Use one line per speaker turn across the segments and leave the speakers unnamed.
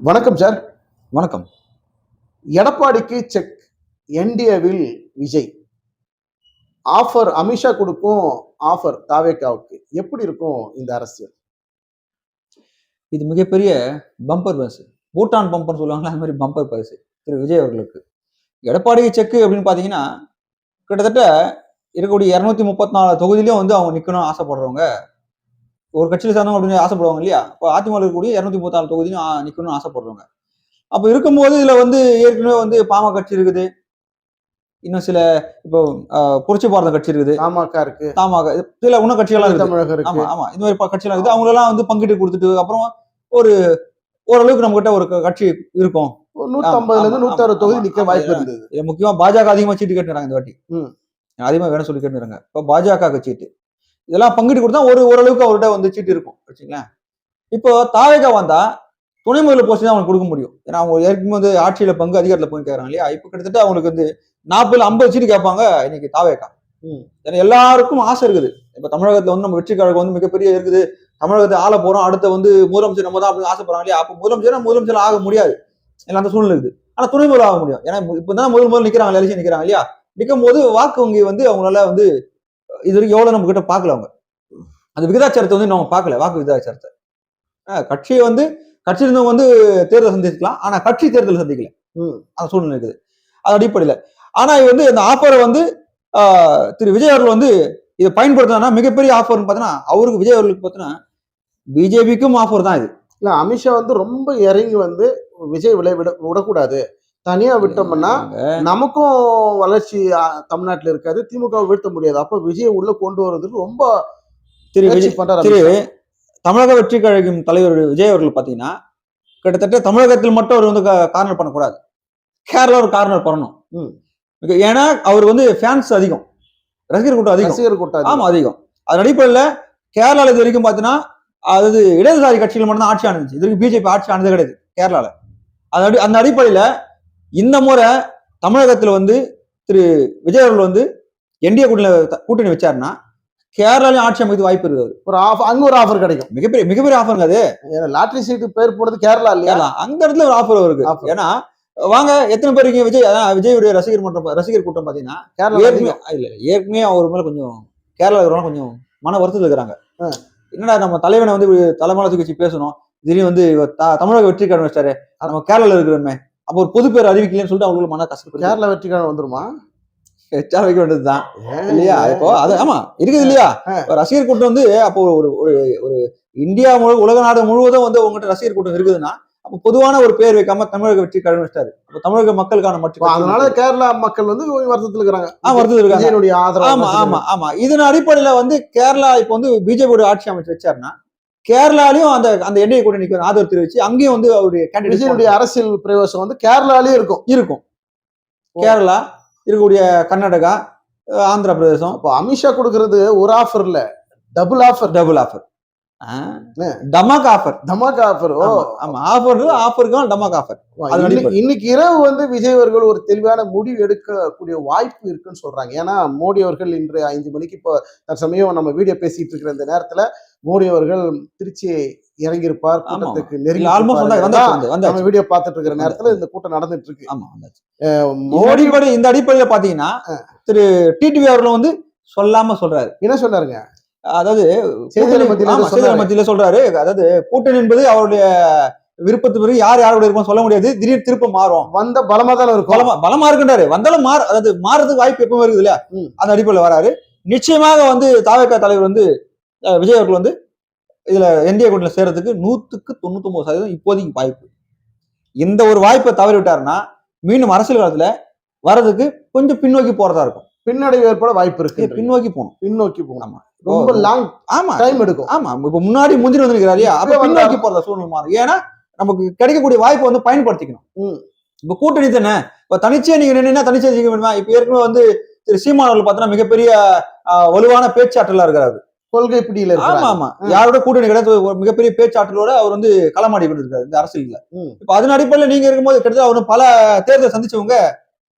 வணக்கம் சார்.
வணக்கம்.
எடப்பாடிக்கு செக், என்டிஏவில் விஜய். ஆஃபர் அமித்ஷா கொடுக்கும், ஆஃபர் தாவேகாவுக்கு. எப்படி இருக்கும் இந்த அரசியல்?
இது மிகப்பெரிய பம்பர் பரிசு. பூட்டான் பம்பர் சொல்லுவாங்களா, அந்த மாதிரி பம்பர் பரிசு திரு விஜய் அவர்களுக்கு. எடப்பாடி செக்கு அப்படின்னு பார்த்தீங்கன்னா, கிட்டத்தட்ட இருக்கக்கூடிய 234 தொகுதியிலையும் வந்து அவங்க நிற்கணும்னு ஆசைப்படுறவங்க, ஒரு கட்சியில் சேர்ந்தவங்க அப்படின்னு ஆசைப்படுவாங்க இல்லையா? இப்போ அதிமுக இருக்கக்கூடிய 234 தொகுதியும் நிற்கணும்னு ஆசைப்படுறவங்க. அப்போ இருக்கும்போது இதுல வந்து ஏற்கனவே வந்து பாமக கட்சி இருக்குது, இன்னும் சில இப்போ புரட்சி பாரத கட்சி இருக்குது,
தமாக இருக்கு,
தமாக சில இன்னும் கட்சிகள்லாம் இருக்குது.
தமிழகம் இருக்கு.
ஆமா ஆமா, இந்த மாதிரி கட்சியெல்லாம் இருக்குது. அவங்களெல்லாம் வந்து பங்கிட்டு கொடுத்துட்டு அப்புறம் ஒரு ஓரளவுக்கு நம்ம கிட்ட ஒரு கட்சி இருக்கும்.
150ல இருந்து 160 தொகுதி நிக்க வாய்ப்பு இருந்தது.
முக்கியமா பாஜக அதிகமா சீட்டு கேட்டுறாங்க இந்த வாட்டி. அதிகமா வேணும் சொல்லி கேட்டுறாங்க. இப்போ பாஜக சீட்டு இதெல்லாம் பங்கிட்டு கொடுத்தா ஓரளவுக்கு அவர்கிட்ட வந்து சீட்டு இருக்கும் வச்சுங்களேன். இப்போ தாவேகா வந்தா துணை முதல்வர் போஸ்ட் தான் அவங்களுக்கு கொடுக்க முடியும். ஏன்னா அவங்க ஏற்கனவே வந்து ஆட்சியில பங்கு அதிகாரத்துல போய் கேட்கறாங்க இல்லையா? இப்போ கிட்டத்தட்ட அவங்களுக்கு வந்து 40-50 சீட்டு கேட்பாங்க இன்னைக்கு தாவேகா. ஏன்னா எல்லாருக்கும் ஆசை இருக்குது. இப்ப தமிழகத்துல வந்து நம்ம வெற்றி கழகம் வந்து மிகப்பெரிய இருக்குது, தமிழகத்தை ஆள போறோம், அடுத்த வந்து முதலமைச்சர் நம்ம தான் அப்படின்னு ஆசைப்படுறாங்க இல்லையா? அப்ப முதலமைச்சர் ஆக முடியாது, எல்லாம் அந்த சூழ்நிலை இருக்குது. ஆனா துணை முதல்வர் ஆக முடியும். ஏன்னா இப்பதான் முதல் நிக்கிறாங்க, எலெக்ஷன் நிக்கிறாங்க இல்லையா? நிற்கும் போது வாக்கு வங்கி வந்து அவங்களால வந்து இது வரைக்கும் எவ்வளவு நம்ம கிட்ட பாக்கல, அவங்க அந்த விகிதாச்சாரத்தை வந்து நம்ம பார்க்கல, வாக்கு விகிதாச்சாரத்தை. கட்சியை வந்து கட்சி இருந்தவங்க வந்து தேர்தல் சந்திக்கலாம், ஆனா கட்சி தேர்தல் சந்திக்கல, அந்த சூழ்நிலை இருக்குது. அது அடிப்படையில் ஆனா இது வந்து இந்த ஆஃபரை வந்து திரு விஜய் அவர்கள் வந்து இதை பயன்படுத்தினா மிகப்பெரிய ஆஃபர்னு பார்த்தீங்கன்னா, அவருக்கு விஜய் அவர்களுக்கு பார்த்தீங்கன்னா பிஜேபிக்கும் ஆஃபர் தான் இது.
இல்ல, அமித்ஷா வந்து ரொம்ப இறங்கி வந்து விஜய் விடக்கூடாது, தனியா விட்டோம்னா நமக்கும் வளர்ச்சி தமிழ்நாட்டில் இருக்காது, திமுக வீழ்த்த முடியாது, அப்ப விஜய் உள்ள கொண்டு வருவதற்கு ரொம்ப
தமிழக வெற்றி கழகம் தலைவர் விஜய் அவர்கள் பாத்தீங்கன்னா, கிட்டத்தட்ட தமிழகத்தில் மட்டும் அவர் வந்து கார்னர் பண்ணக்கூடாது, கேரளா ஒரு கார்னர் பண்ணணும். ஏன்னா அவர் வந்து ஃபேன்ஸ் அதிகம், ரசிகர் கூட்டம் ஆமா அதிகம். அதன் அடிப்படையில் கேரளாவில் இது வரைக்கும் பாத்தீங்கன்னா, அதாவது இடதுசாரி கட்சிகள் மட்டும் தான் ஆட்சி ஆனது, இது வரைக்கும் பிஜேபி ஆட்சி ஆனது கிடையாது கேரளால. அந்த அடிப்படையில இந்த முறை தமிழகத்தில் வந்து திரு விஜய் அவர்கள் வந்து என்டிஏ கூட்டணி வச்சாருன்னா கேரளாலையும் ஆட்சி அமைத்து வாய்ப்பு இருக்குது.
அங்க ஒரு ஆஃபர் கிடைக்கும்,
மிகப்பெரிய ஆஃபர். அது
லாட்டரி சீட்டு பேர் போனது கேரளா இல்லையா?
அந்த இடத்துல ஒரு ஆஃபர் இருக்கு. ஏன்னா வாங்க எத்தனை பேர் இருக்கீங்க விஜயுடைய ரசிகர் கூட்டம் பாத்தீங்கன்னா ஏற்கனவே அவர் மேல கொஞ்சம் கேரளா கொஞ்சம் மன வருத்தத்தில் இருக்கிறாங்க. என்னடா நம்ம தலைவனை வந்து தலைமையில தூக்கி பேசணும், திடீர்னு வந்து தமிழக வெற்றி கழகம் வச்சாரு, நம்ம கேரளால இருக்கிறோமே, அப்போ ஒரு பொது பேர் அறிவிக்கலன்னு சொல்லிட்டு அவங்களுக்கு மன கஷ்டம்.
கேரளா வெற்றி கழகம் வந்துருமா?
வைக்க வேண்டியதுதான் இல்லையா? இப்போ அது ஆமா இருக்குது இல்லையா? ரசிகர் கூட்டம் வந்து அப்போ ஒரு இந்தியா உலக நாடு முழுவதும் வந்து உங்ககிட்ட ரசிகர் கூட்டம் இருக்குதுன்னா, அப்போ பொதுவான ஒரு பேர் வைக்காம தமிழக வெற்றி கழகம் வச்சிட்டாரு. அப்போ தமிழக மக்களுக்கான மட்டும்,
அதனால கேரளா மக்கள் வந்து வருத்தத்தில் இருக்கிறாங்க.
ஆமா ஆமா ஆமா. இதன் அடிப்படையில வந்து கேரளா இப்போ வந்து பிஜேபியோட ஆட்சி அமைச்சு வச்சாருன்னா, கேரளாலையும் அந்த என்டிஏ கூட்டணிக்கு ஆதரவு தெரிவிச்சு அங்கேயும் வந்து அவருடைய கேண்டிடேட்
அரசியல் பிரவேசம் வந்து கேரளாலயும் இருக்கும்.
கேரளா இருக்கக்கூடிய கர்நாடகா, ஆந்திர பிரதேசம்.
இப்போ அமித்ஷா கொடுக்கறது ஒரு ஆஃபர் இல்ல, டபுள் ஆஃபர்.
Damac offer.
ஆமா,
ஆஃபருக்கு டமாக் ஆஃபர்.
இன்னைக்கு இரவு வந்து விஜய் அவர்கள் ஒரு தெளிவான முடிவு எடுக்கக்கூடிய வாய்ப்பு இருக்குன்னு சொல்றாங்க. ஏன்னா மோடி அவர்கள் இன்று 5 மணிக்கு இப்போ தற்சமயம் நம்ம வீடியோ பேசிட்டு இருக்கிற இந்த நேரத்துல மோடி அவர்கள் திருச்சி இறங்கியிருப்பார், கூட்டத்துக்கு நெருங்கி நம்ம வீடியோ பார்த்துட்டு இருக்கிற நேரத்துல இந்த கூட்டம் நடந்துட்டு இருக்கு.
மோடி இந்த அடிப்படையில பாத்தீங்கன்னா திரு டிடிவி அவர்கள் வந்து சொல்லாம சொல்றாரு.
என்ன சொன்னாருங்க?
அதாவது மத்தியில சொல்றாரு, அதாவது கூட்டணி என்பது அவருடைய விருப்பத்து பிறகு யாரோட இருக்கும் சொல்ல முடியாது, திடீர் திருப்ப மாறும்,
வந்த பலமா தான் இருக்கும்,
பலமா இருக்குன்றாரு. வந்தாலும் அதாவது மாறதுக்கு வாய்ப்பு எப்பவும் இருக்குது இல்லையா? அந்த அடிப்படையில் வராரு. நிச்சயமாக வந்து தாவேகா தலைவர் வந்து விஜய் அவர்கள் வந்து இதுல என்டிஏ கூட்டணியில சேர்றதுக்கு 100% இப்போதைக்கு வாய்ப்பு. இந்த ஒரு வாய்ப்பை தவறி விட்டாருன்னா மீண்டும் அரசியல் காலத்துல வர்றதுக்கு கொஞ்சம் பின்னோக்கி போறதா இருக்கும்,
பின்னடைவு ஏற்பட வாய்ப்பு இருக்கு.
பின்னோக்கி போகணும்.
ஆமா, ரொம்ப லாங் டைம் எடுக்கும்.
ஆமா, இப்ப முன்னாடி முந்திரி வந்திருக்கிறாரு இல்லையா? அப்ப பின்னோக்கி போறதா சூழ்நிலை மாறும். ஏன்னா நமக்கு கிடைக்கக்கூடிய வாய்ப்பை வந்து பயன்படுத்திக்கணும். இப்ப கூட்டணி தானே, இப்ப தனிச்சே நீங்க நின்னா தனிச்சே ஜெயிக்க முடியுமா? இப்ப ஏற்கனவே வந்து திரு சீமான் அவர்கள் பார்த்தோன்னா மிகப்பெரிய வலுவான பேச்சாற்றலா இருக்கிறாரு,
கொள்கை பிடியில.
ஆமா, யாரோட கூட்டணி கிடையாது, மிகப்பெரிய பேச்சாற்றலோட அவர் வந்து களமாடி கொண்டு இருக்காரு இந்த அரசியல்ல. இப்ப அதன் அடிப்படையில் நீங்க இருக்கும்போது கிட்டத்தட்ட அவர் பல தேர்தல் சந்திச்சவங்க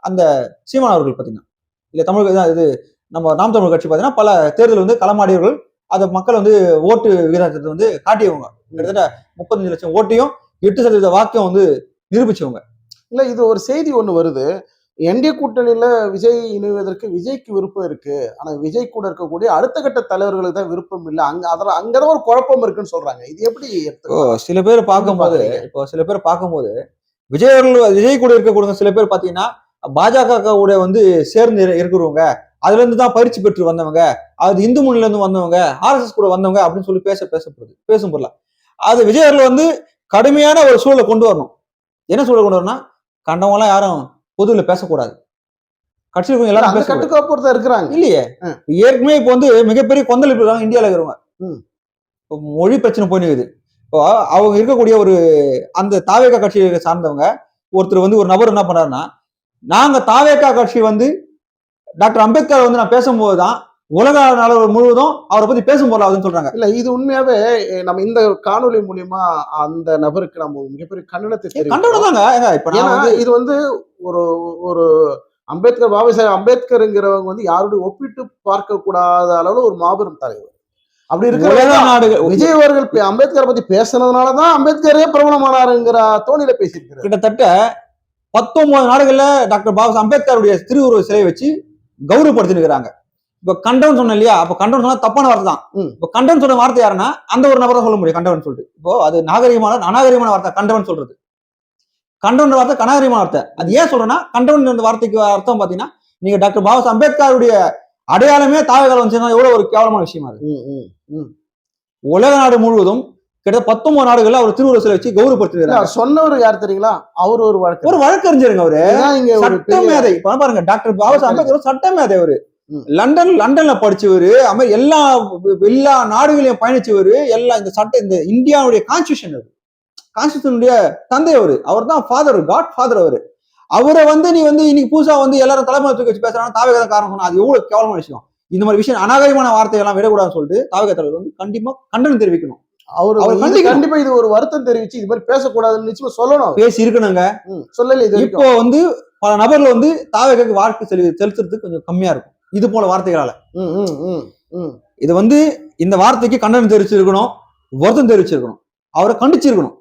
அந்த சீமான் அவர்கள் பாத்தீங்கன்னா, இல்ல தமிழக இது நம்ம நாம் தமிழ் கட்சி பாத்தீங்கன்னா பல தேர்தல் வந்து களமாடியவர்கள், அதை மக்கள் வந்து ஓட்டு விகிதாச்சத்தை வந்து காட்டியவங்க. கிட்டத்தட்ட 35 லட்சம் ஓட்டையும் 8% வாக்கம் வந்து நிரூபிச்சவங்க.
இல்ல இது ஒரு செய்தி ஒண்ணு வருது. என்டிஏ கூட்டணியில விஜய் இணைவதற்கு விஜய்க்கு விருப்பம் இருக்கு. ஆனா விஜய் கூட இருக்கக்கூடிய அடுத்த கட்ட தலைவர்களுக்கு தான் விருப்பம் இல்ல. அங்கதான் ஒரு குழப்பம் இருக்குன்னு சொல்றாங்க. இது எப்படி எடுத்துக்கலாம்?
சில பேர்
எப்படி
பார்க்கும்போது
பாக்குறீங்க?
சில பேர் பார்க்கும்போது விஜய் கூட இருக்கக்கூடிய சில பேர் பாத்தீங்கன்னா பாஜக கூட வந்து சேர்ந்து இருக்கிறவங்க, அதுல இருந்து தான் பயிற்சி பெற்று வந்தவங்க, அது இந்து முன்னணியில இருந்து வந்தவங்க, ஆர்எஸ்எஸ் கூட வந்தவங்க அப்படின்னு சொல்லி பேசும் பொருள். அது விஜய் அவர்கள் வந்து கடுமையான ஒரு சூழலை கொண்டு வரணும். என்ன சூழல் கொண்டு வரணும்னா, கண்டவங்க எல்லாம் யாரும் பொதுவில் பேசக்கூடாது, கட்சியில் எல்லாரும்
அந்த கட்டுக்கோப்போடு தான் இருக்கிறாங்க
இல்லையே. ஏற்கனவே இப்போ வந்து மிகப்பெரிய கொந்தளிப்பு இருக்காங்க இந்தியாவில் இருக்கிறவங்க. மொழி பிரச்சனை போயிடுது. இப்போ அவங்க இருக்கக்கூடிய ஒரு அந்த தாவேகா கட்சியை சார்ந்தவங்க ஒருத்தர் வந்து ஒரு நபர் என்ன பண்றாருன்னா, நாங்க தாவேகா கட்சி வந்து டாக்டர் அம்பேத்கர் வந்து நான் பேசும்போது தான் உலக அளவு முழுவதும் அவரை பத்தி பேசும் போலாதுன்னு சொல்றாங்க.
இல்ல இது உண்மையாவே நம்ம இந்த காணொலி மூலியமா அந்த நபருக்கு நம்ம மிகப்பெரிய கண்டனத்தை
தாங்க.
இது வந்து ஒரு ஒரு அம்பேத்கர் பாபாசாஹேப் அம்பேத்கர்ங்கிறவங்க வந்து யாருடைய ஒப்பிட்டு பார்க்க கூடாத அளவுல ஒரு மாபெரும் தலைவர். அப்படி இருக்கிற விஜய் அவர்கள் அம்பேத்கரை பத்தி பேசுனதுனாலதான் அம்பேத்கரே பிரபலமானாருங்கிற தோணியில பேசியிருக்கிறார்.
கிட்டத்தட்ட 19 நாடுகள்ல டாக்டர் பாபா அம்பேத்கருடைய திருவுருவ சிலையை வச்சு கௌரவப்படுத்தினுக்கிறாங்க. இப்ப கண்டவன் சொன்ன இல்லையா, அப்ப கண்டவன் சொன்னா தப்பான வார்த்தை தான். இப்ப கண்டவன் சொன்ன வார்த்தை யாருன்னா அந்த ஒரு நபரை சொல்ல முடியும் கண்டவன் சொல்லிட்டு. இப்போ அது அநாகரிகமான வார்த்தை கண்டவன் சொல்றது. கண்டவன் வார்த்தை அநாகரிகமான வார்த்தை. அது ஏன் சொல்றேன்னா, கண்டவன் வார்த்தைக்கு அர்த்தம் பாத்தீங்கன்னா, நீங்க டாக்டர் பாபா அம்பேத்கருடைய அடையாளமே தாவகால வந்துச்சுன்னா எவ்வளவு ஒரு கேவலமான விஷயமா இருக்கு. உலக நாடு முழுவதும் கிட்டத்தட்ட 19 நாடுகள்ல அவர் திருவுருவ சிலை வச்சு கௌரவப்படுத்திருக்காங்க.
சொன்னவர் யார் தெரியுங்களா? அவர் ஒரு
வழக்கறிஞருங்க. அவரு சட்ட மேதை. பாருங்க, டாக்டர் பாபா அம்பேத்கர் சட்ட மேதை. அவரு லண்டன்ல படிச்சவரு, எல்லா நாடுகளையும் பயணிச்சவரு, எல்லா இந்த இந்தியாவுடைய கான்ஸ்டியூஷனுடைய தந்தை அவரு. அவர் தான் ஃபாதர், காட் ஃபாதர் அவரு. அவரை வந்து நீ வந்து இன்னைக்கு புதுசா வந்து எல்லாரும் தலைமை தூக்கி வச்சு பேசுறாங்க, தாவேகா காரணம் சொன்னா அது எவ்வளவு கேவலமான விஷயம். இந்த மாதிரி விஷயம் அநாகரிகமான வார்த்தையெல்லாம் விடக்கூடாதுன்னு சொல்லிட்டு தாவேகா தலைவர் வந்து கண்டிப்பா கண்டனம் தெரிவிக்கணும். அவர்
கண்டிப்பா இது ஒரு வருத்தம் தெரிவிச்சு இது மாதிரி பேசக்கூடாதுன்னு நிச்சயமா சொல்லணும்,
பேசி இருக்கணுங்க.
சொல்லல.
இப்போ வந்து பல நபர்ல வந்து தாவேகாக்கு வாக்கு செலுத்துறதுக்கு கொஞ்சம் கம்மியா இருக்கும் இது போல வார்த்தைகளால. இது வந்து இந்த வார்த்தைக்கு கண்டனம் தெரிவிச்சிருக்கணும், வருத்தம் தெரிவிச்சிருக்கணும், அவரை கண்டிச்சிருக்கணும்.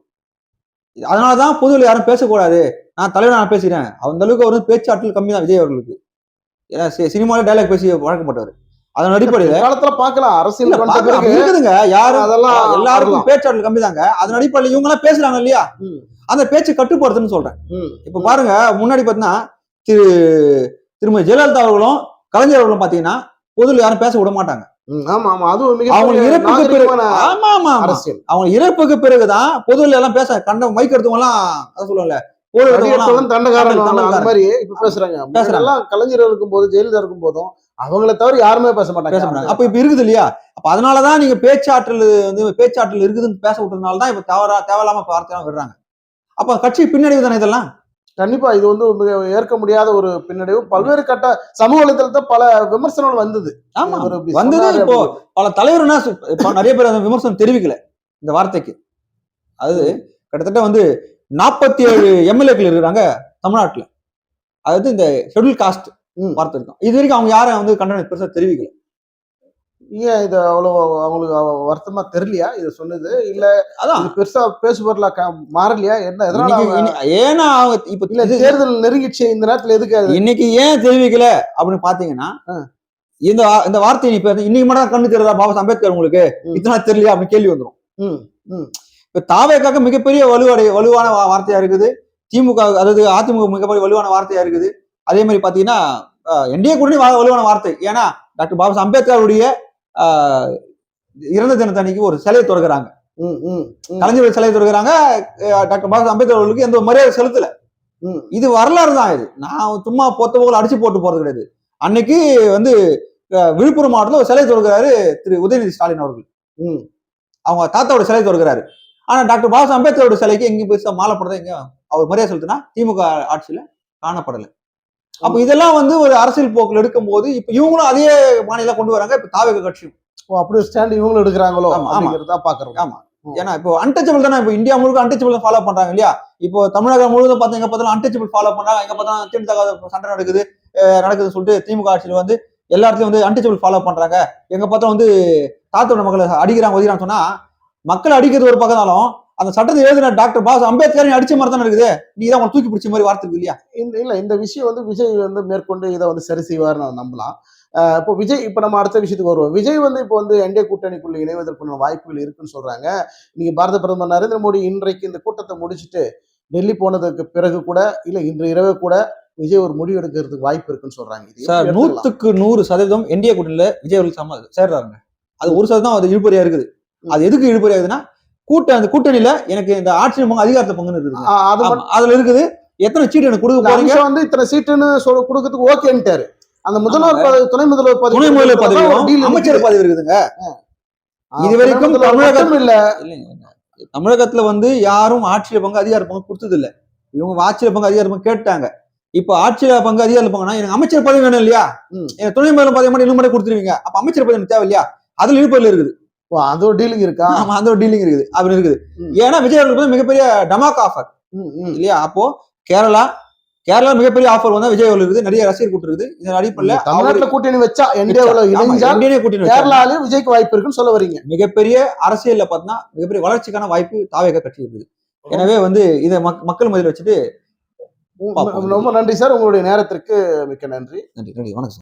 அதனாலதான் பொதுவில் யாரும் பேசக்கூடாது, நான் தலைவர் நான் பேசுறேன், அந்த அளவுக்கு அவர் பேச்சாற்றல் கம்மி தான் விஜய் அவர்களுக்கு. ஏன்னா சினிமாவில டைலாக் பேசி வழக்கப்பட்டவர். அதன் அடிப்படையில
காலத்துல பாக்கலாம் அரசியல்
இருக்குதுங்க. யாரும் அதெல்லாம் எல்லாருக்கும் பேச்சாற்றல் கம்மி தாங்க. அதன் அடிப்படையில் இவங்க எல்லாம் பேசுறாங்க இல்லையா, அந்த பேச்சு கட்டுப்படுத்துன்னு சொல்றேன். இப்ப பாருங்க, முன்னாடி பாத்தீங்கன்னா திருமதி ஜெயலலிதா அவர்களும் கலைஞர் அவர்களும் பாத்தீங்கன்னா பொதுவில் யாரும் பேச விட மாட்டாங்க. அவங்க இறப்புக்கு பிறகுதான் பொதுவில் எல்லாம் பேச கண்ட மைக் எடுத்தவங்க எல்லாம் அதை சொல்லுவாங்கல்ல,
கலைஞர் இருக்கும் போது ஜெயலலிதா இருக்கும் போதும் அவங்களை தவிர யாருமே பேச மாட்டாங்க.
அப்ப இப்ப இருக்குது இல்லையா, அப்ப அதனாலதான் நீங்க பேச்சாற்றல் இருக்குதுன்னு பேச விட்டதுனாலதான் இப்ப தேவையில்லாம வார்த்தையெல்லாம் விடுறாங்க. அப்ப கட்சி பின்னடைவு தானே இதெல்லாம்.
கண்டிப்பா இது வந்து ஏற்க முடியாத ஒரு பின்னடைவு. பல்வேறு கட்ட சமூக வலைதளத்துல பல விமர்சனங்கள் வந்தது.
இப்போ பல தலைவர்னா நிறைய பேர் அந்த விமர்சனம் தெரிவிக்கல இந்த வார்த்தைக்கு. அது கிட்டத்தட்ட வந்து 47 எம்எல்ஏக்கள் இருக்கிறாங்க தமிழ்நாட்டுல. அதாவது இந்த ஷெட்யூல் காஸ்ட் வார்த்தை இருக்கும். இது வரைக்கும் அவங்க யாரும் வந்து கண்டனம் பெருசா தெரிவிக்கல.
ஏன் இது அவ்வளவு அவங்களுக்கு வருத்தமா தெரியலையா இது சொன்னது? இல்ல அதான் பெருசா பேசுபொருளா மாறலையா? என்ன எதனால?
ஏன்னா அவங்க இப்ப
இல்ல தேர்தல் நெருங்கிச்சு இந்த நேரத்துல எதுக்கு
இன்னைக்கு ஏன் தெரிவிக்கல அப்படின்னு பாத்தீங்கன்னா, இந்த வார்த்தை இன்னைக்கு மட்டும் கண்ணு தெரியுதா பாபா அம்பேத்கர் உங்களுக்கு இதெல்லாம் தெரியலையா அப்படின்னு கேள்வி வந்துடும். இப்ப தாவேகாக்கு மிகப்பெரிய வலுவான வார்த்தையா இருக்குது, திமுக அதாவது அதிமுக மிகப்பெரிய வலுவான வார்த்தையா இருக்குது. அதே மாதிரி பாத்தீங்கன்னா என்டிஏ கூட்டணி வலுவான வார்த்தை. ஏன்னா டாக்டர் பாபா அம்பேத்கருடைய இறந்த தினத்தன்னைக்கு ஒரு சிலையை தொடங்குறாங்க, கலைஞர் சிலையை தொடங்குறாங்க. டாக்டர் பாபா அம்பேத்கர் அவர்களுக்கு எந்த மரியாதை செலுத்தல. இது வரலாறு தான். இது நான் சும்மா பொத்த போகல அடிச்சு போட்டு போறது கிடையாது. அன்னைக்கு வந்து விழுப்புரம் மாவட்டத்தில் ஒரு சிலை தொடங்குறாரு திரு உதயநிதி ஸ்டாலின் அவர்கள். அவங்க தாத்தாவோட சிலை தொடங்குறாரு. ஆனா டாக்டர் பாபா அம்பேத்கரோட சிலைக்கு எங்க பெருசா மாலை போடுறதா எங்க அவர் மரியாதை செலுத்தினா திமுக ஆட்சியில காணப்படலை. அப்ப இதெல்லாம் வந்து ஒரு அரசியல் போக்குல எடுக்கும் போது இப்ப இவங்களும் அதே மாநிலம் கொண்டு வராங்க. இப்ப தாவேகா கட்சியும்
அப்படி ஸ்டாண்ட் இவங்களும் எடுக்கிறாங்களோ பாக்குறோம்.
ஆமா, ஏன்னா இப்போ அன்டச்சபிள் தானே. இப்போ இந்தியா முழுக்க அன்டச்சபிள் ஃபாலோ பண்றாங்க இல்லையா. இப்போ தமிழகம் முழுவதும் பார்த்தா எங்க பார்த்தாலும் அன்டச்சபிள் ஃபாலோ பண்றாங்க. எங்க பார்த்தாலும் திமுக சண்டை நடக்குதுன்னு சொல்லிட்டு திமுக ஆட்சியில் வந்து எல்லா இடத்துலயும் வந்து அன்டச்சபிள் ஃபாலோ பண்றாங்க. எங்க பார்த்தா வந்து தாத்தோட மக்களை அடிக்கிறாங்க ஒதுக்கிறான்னு சொன்னா, மக்களை அடிக்கிறது ஒரு பக்கம்னாலும் அந்த சட்டத்தை எழுதின டாக்டர் பாஸ் அம்பேத்கர் அடிச்ச மாதிரி தானே இருக்குது. நீ தான் தூக்கி பிடிச்ச மாதிரி வார்த்தை இருக்கு இல்லையா?
இந்த விஷயம் வந்து விஜய் வந்து மேற்கொண்டு இதை வந்து சரி செய்வார்னு நம்பலாம். இப்போ விஜய், இப்போ நம்ம அடுத்த விஷயத்துக்கு வருவோம். விஜய் வந்து இப்போ வந்து என்டிஏ கூட்டணிக்குள்ள இணைவதற்கான வாய்ப்புகள் இருக்குன்னு சொல்றாங்க. நீங்க பாரத பிரதமர் நரேந்திர மோடி இன்றைக்கு இந்த கூட்டத்தை முடிச்சுட்டு டெல்லி போனதுக்கு பிறகு கூட, இல்ல இன்று இரவு கூட விஜய் ஒரு முடிவு எடுக்கிறதுக்கு வாய்ப்பு இருக்குன்னு சொல்றாங்க. இது
சார், 100% என்டிஏ கூட்டணியில விஜய் அவர்கள் சேர்றாங்க. அது 1% அது இழுபறியா இருக்குது. அது எதுக்கு இழுபறி ஆகுதுன்னா, அந்த கூட்டணியில எனக்கு இந்த ஆட்சி பங்கு, அதிகாரத்தை பங்குன்னு இருக்குது. அதுல இருக்குது. எத்தனை சீட் எனக்கு கொடுக்க போறீங்க
வந்து இத்தனை சீட்டுன்னு கொடுக்கறதுக்கு ஓகேன்ட்டாரு. அந்த முதல்வர் பதவி, துணை முதல்வர்
பதவியும் அமைச்சர் பதவி இருக்குதுங்க. இது வரைக்கும் தமிழகம் இல்ல, தமிழகத்துல வந்து யாரும் ஆட்சியில பங்கு, அதிகார பங்கு கொடுத்தது இல்ல. இவங்க ஆட்சியில பங்கு, அதிகார பங்கு கேட்டாங்க. இப்ப ஆட்சியில பங்கு, அதிகார பங்குனா எனக்கு அமைச்சர் பதவி வேணும் இல்லையா? எனக்கு துணை முதல்வர் பதவி மட்டும் இன்னும் மட்டும் கொடுத்துருவீங்க. அப்ப அமைச்சர் பதவி தேவை இல்லையா? அதுல இழுப்பதில் இருக்குது.
அது ஒரு டீலிங் இருக்கா?
ஆமா, அந்த ஒரு டீலிங் இருக்குது. அப்படி இருக்குது. ஏன்னா விஜய் அவர்களுக்கு மிகப்பெரிய டமாக் ஆஃபர் இல்லையா? அப்போ கேரளா மிகப்பெரிய ஆஃபர் வந்து விஜய் அவர்களுக்கு இருக்குது. நிறைய ரசிகர் கூட்டு இருக்குது. இந்த அடிப்படையில
தமிழ்நாட்டுல கூட்டணி வச்சா கேரளாலையும் விஜய்க்கு வாய்ப்பு இருக்குன்னு சொல்ல வரீங்க.
மிகப்பெரிய அரசியல்ல பார்த்தா மிகப்பெரிய வளர்ச்சிக்கான வாய்ப்பு தாவேகா கட்சி இருக்குது. எனவே வந்து இதை மக்கள் மத்தியில் வச்சுட்டு
ரொம்ப நன்றி சார். உங்களுடைய நேரத்திற்கு மிக்க நன்றி.
நன்றி. வணக்கம்.